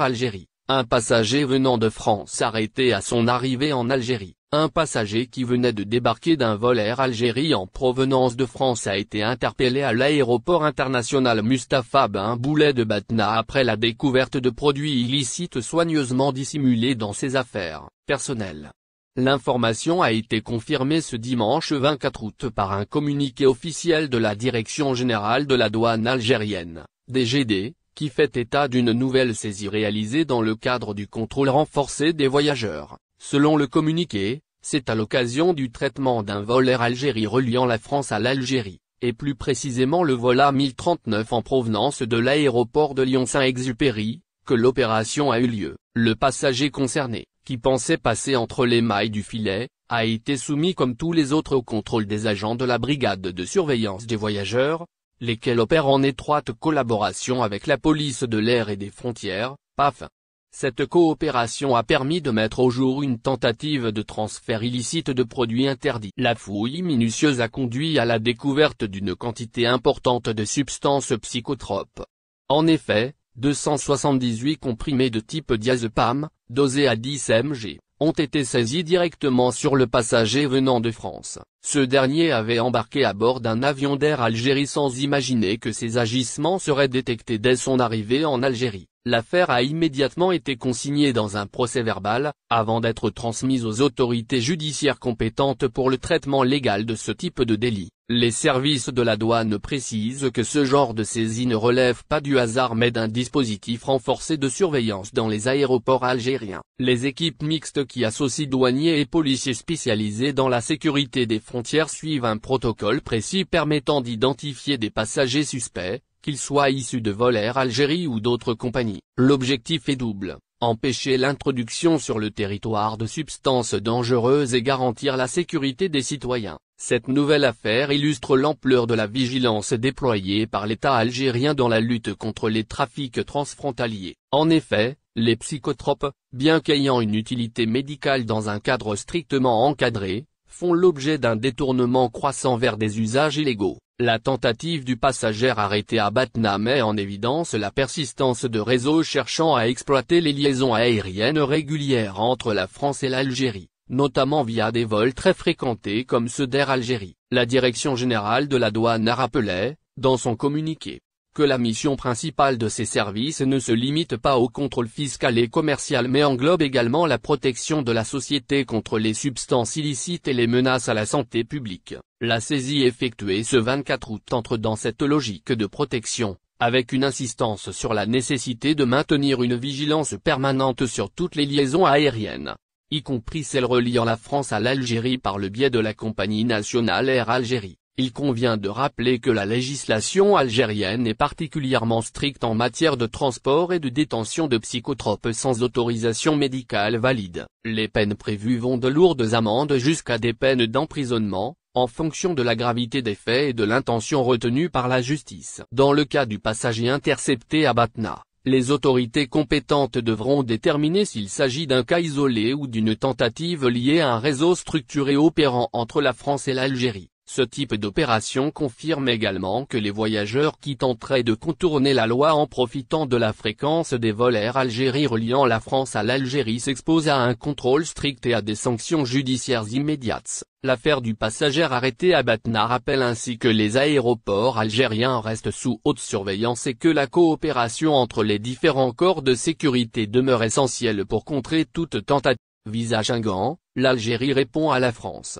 Air Algérie. Un passager venant de France arrêté à son arrivée en Algérie. Un passager qui venait de débarquer d'un vol Air Algérie en provenance de France a été interpellé à l'aéroport international Mustapha Ben Bouled de Batna après la découverte de produits illicites soigneusement dissimulés dans ses affaires personnelles. L'information a été confirmée ce dimanche 24 août par un communiqué officiel de la Direction générale de la douane algérienne, DGD, qui fait état d'une nouvelle saisie réalisée dans le cadre du contrôle renforcé des voyageurs. Selon le communiqué, c'est à l'occasion du traitement d'un vol Air Algérie reliant la France à l'Algérie, et plus précisément le vol A1039 en provenance de l'aéroport de Lyon-Saint-Exupéry, que l'opération a eu lieu. Le passager concerné, qui pensait passer entre les mailles du filet, a été soumis comme tous les autres au contrôle des agents de la brigade de surveillance des voyageurs, lesquels opèrent en étroite collaboration avec la police de l'air et des frontières, PAF. Cette coopération a permis de mettre au jour une tentative de transfert illicite de produits interdits. La fouille minutieuse a conduit à la découverte d'une quantité importante de substances psychotropes. En effet, 278 comprimés de type diazepam, dosés à 10 mg, ont été saisis directement sur le passager venant de France. Ce dernier avait embarqué à bord d'un avion d'Air Algérie sans imaginer que ses agissements seraient détectés dès son arrivée en Algérie. L'affaire a immédiatement été consignée dans un procès-verbal, avant d'être transmise aux autorités judiciaires compétentes pour le traitement légal de ce type de délit. Les services de la douane précisent que ce genre de saisie ne relève pas du hasard mais d'un dispositif renforcé de surveillance dans les aéroports algériens. Les équipes mixtes qui associent douaniers et policiers spécialisés dans la sécurité des frontières suivent un protocole précis permettant d'identifier des passagers suspects, qu'ils soient issus de vol Air Algérie ou d'autres compagnies. L'objectif est double, empêcher l'introduction sur le territoire de substances dangereuses et garantir la sécurité des citoyens. Cette nouvelle affaire illustre l'ampleur de la vigilance déployée par l'État algérien dans la lutte contre les trafics transfrontaliers. En effet, les psychotropes, bien qu'ayant une utilité médicale dans un cadre strictement encadré, font l'objet d'un détournement croissant vers des usages illégaux. La tentative du passager arrêté à Batna met en évidence la persistance de réseaux cherchant à exploiter les liaisons aériennes régulières entre la France et l'Algérie, notamment via des vols très fréquentés comme ceux d'Air Algérie. La Direction générale de la douane a rappelé, dans son communiqué, que la mission principale de ces services ne se limite pas au contrôle fiscal et commercial mais englobe également la protection de la société contre les substances illicites et les menaces à la santé publique. La saisie effectuée ce 24 août entre dans cette logique de protection, avec une insistance sur la nécessité de maintenir une vigilance permanente sur toutes les liaisons aériennes, y compris celles reliant la France à l'Algérie par le biais de la compagnie nationale Air Algérie. Il convient de rappeler que la législation algérienne est particulièrement stricte en matière de transport et de détention de psychotropes sans autorisation médicale valide. Les peines prévues vont de lourdes amendes jusqu'à des peines d'emprisonnement, en fonction de la gravité des faits et de l'intention retenue par la justice. Dans le cas du passager intercepté à Batna, les autorités compétentes devront déterminer s'il s'agit d'un cas isolé ou d'une tentative liée à un réseau structuré opérant entre la France et l'Algérie. Ce type d'opération confirme également que les voyageurs qui tenteraient de contourner la loi en profitant de la fréquence des vols Air Algérie reliant la France à l'Algérie s'exposent à un contrôle strict et à des sanctions judiciaires immédiates. L'affaire du passager arrêté à Batna rappelle ainsi que les aéroports algériens restent sous haute surveillance et que la coopération entre les différents corps de sécurité demeure essentielle pour contrer toute tentative. Visa Schengen, l'Algérie répond à la France.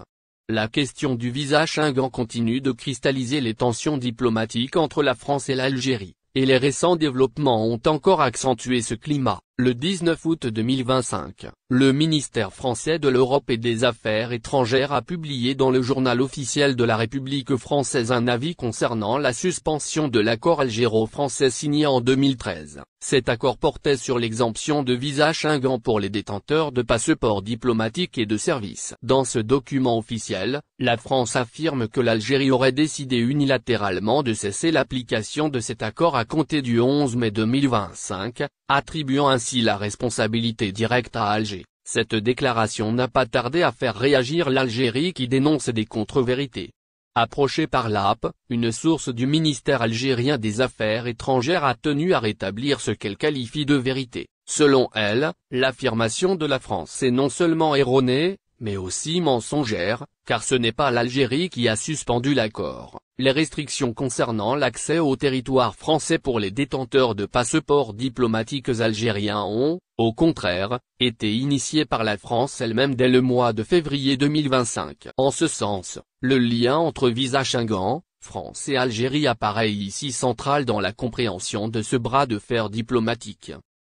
La question du visa Schengen continue de cristalliser les tensions diplomatiques entre la France et l'Algérie, et les récents développements ont encore accentué ce climat. Le 19 août 2025, le ministère français de l'Europe et des Affaires étrangères a publié dans le journal officiel de la République française un avis concernant la suspension de l'accord algéro-français signé en 2013. Cet accord portait sur l'exemption de visa Schengen pour les détenteurs de passeports diplomatiques et de services. Dans ce document officiel, la France affirme que l'Algérie aurait décidé unilatéralement de cesser l'application de cet accord à compter du 11 mai 2025, attribuant ainsi la responsabilité directe à Alger. Cette déclaration n'a pas tardé à faire réagir l'Algérie qui dénonce des contre-vérités. Approchée par l'AP, une source du ministère algérien des Affaires étrangères a tenu à rétablir ce qu'elle qualifie de vérité. Selon elle, l'affirmation de la France est non seulement erronée, mais aussi mensongère, car ce n'est pas l'Algérie qui a suspendu l'accord. Les restrictions concernant l'accès au territoire français pour les détenteurs de passeports diplomatiques algériens ont, au contraire, été initiées par la France elle-même dès le mois de février 2025. En ce sens, le lien entre visa Schengen, France et Algérie apparaît ici central dans la compréhension de ce bras de fer diplomatique.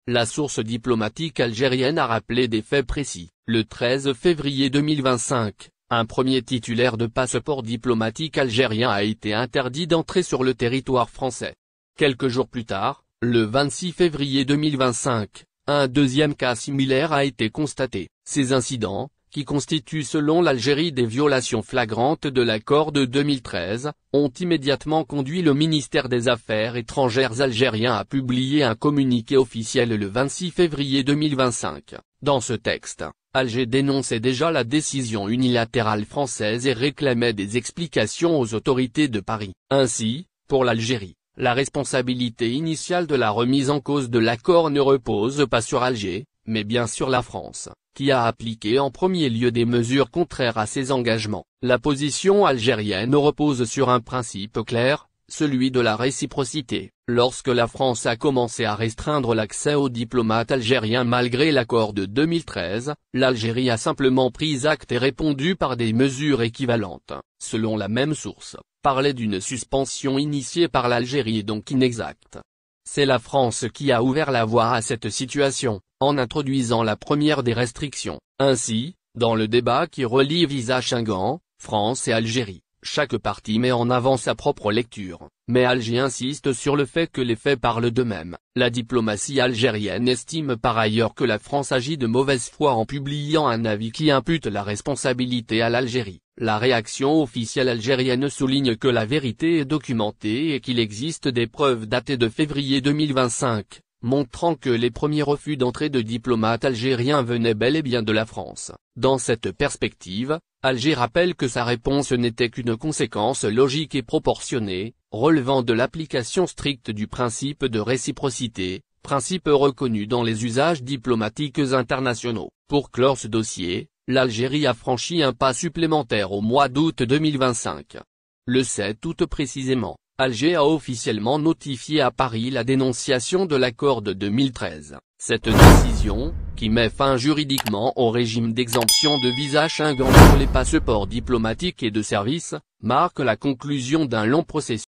La source diplomatique algérienne a rappelé des faits précis. Le 13 février 2025, un premier titulaire de passeport diplomatique algérien a été interdit d'entrer sur le territoire français. Quelques jours plus tard, le 26 février 2025, un deuxième cas similaire a été constaté. Ces incidents, qui constituent selon l'Algérie des violations flagrantes de l'accord de 2013, ont immédiatement conduit le ministère des Affaires étrangères algérien à publier un communiqué officiel le 26 février 2025. Dans ce texte, Alger dénonçait déjà la décision unilatérale française et réclamait des explications aux autorités de Paris. Ainsi, pour l'Algérie, la responsabilité initiale de la remise en cause de l'accord ne repose pas sur Alger, mais bien sur la France, qui a appliqué en premier lieu des mesures contraires à ses engagements. La position algérienne repose sur un principe clair, celui de la réciprocité. Lorsque la France a commencé à restreindre l'accès aux diplomates algériens malgré l'accord de 2013, l'Algérie a simplement pris acte et répondu par des mesures équivalentes. Selon la même source, parler d'une suspension initiée par l'Algérie est donc inexact. C'est la France qui a ouvert la voie à cette situation, en introduisant la première des restrictions. Ainsi, dans le débat qui relie visa Schengen, France et Algérie, chaque partie met en avant sa propre lecture, mais Alger insiste sur le fait que les faits parlent d'eux-mêmes. La diplomatie algérienne estime par ailleurs que la France agit de mauvaise foi en publiant un avis qui impute la responsabilité à l'Algérie. La réaction officielle algérienne souligne que la vérité est documentée et qu'il existe des preuves datées de février 2025, montrant que les premiers refus d'entrée de diplomates algériens venaient bel et bien de la France. Dans cette perspective, Alger rappelle que sa réponse n'était qu'une conséquence logique et proportionnée, relevant de l'application stricte du principe de réciprocité, principe reconnu dans les usages diplomatiques internationaux. Pour clore ce dossier, l'Algérie a franchi un pas supplémentaire au mois d'août 2025. Le 7 août précisément, Alger a officiellement notifié à Paris la dénonciation de l'accord de 2013. Cette décision, qui met fin juridiquement au régime d'exemption de visa Schengen pour les passeports diplomatiques et de service, marque la conclusion d'un long processus.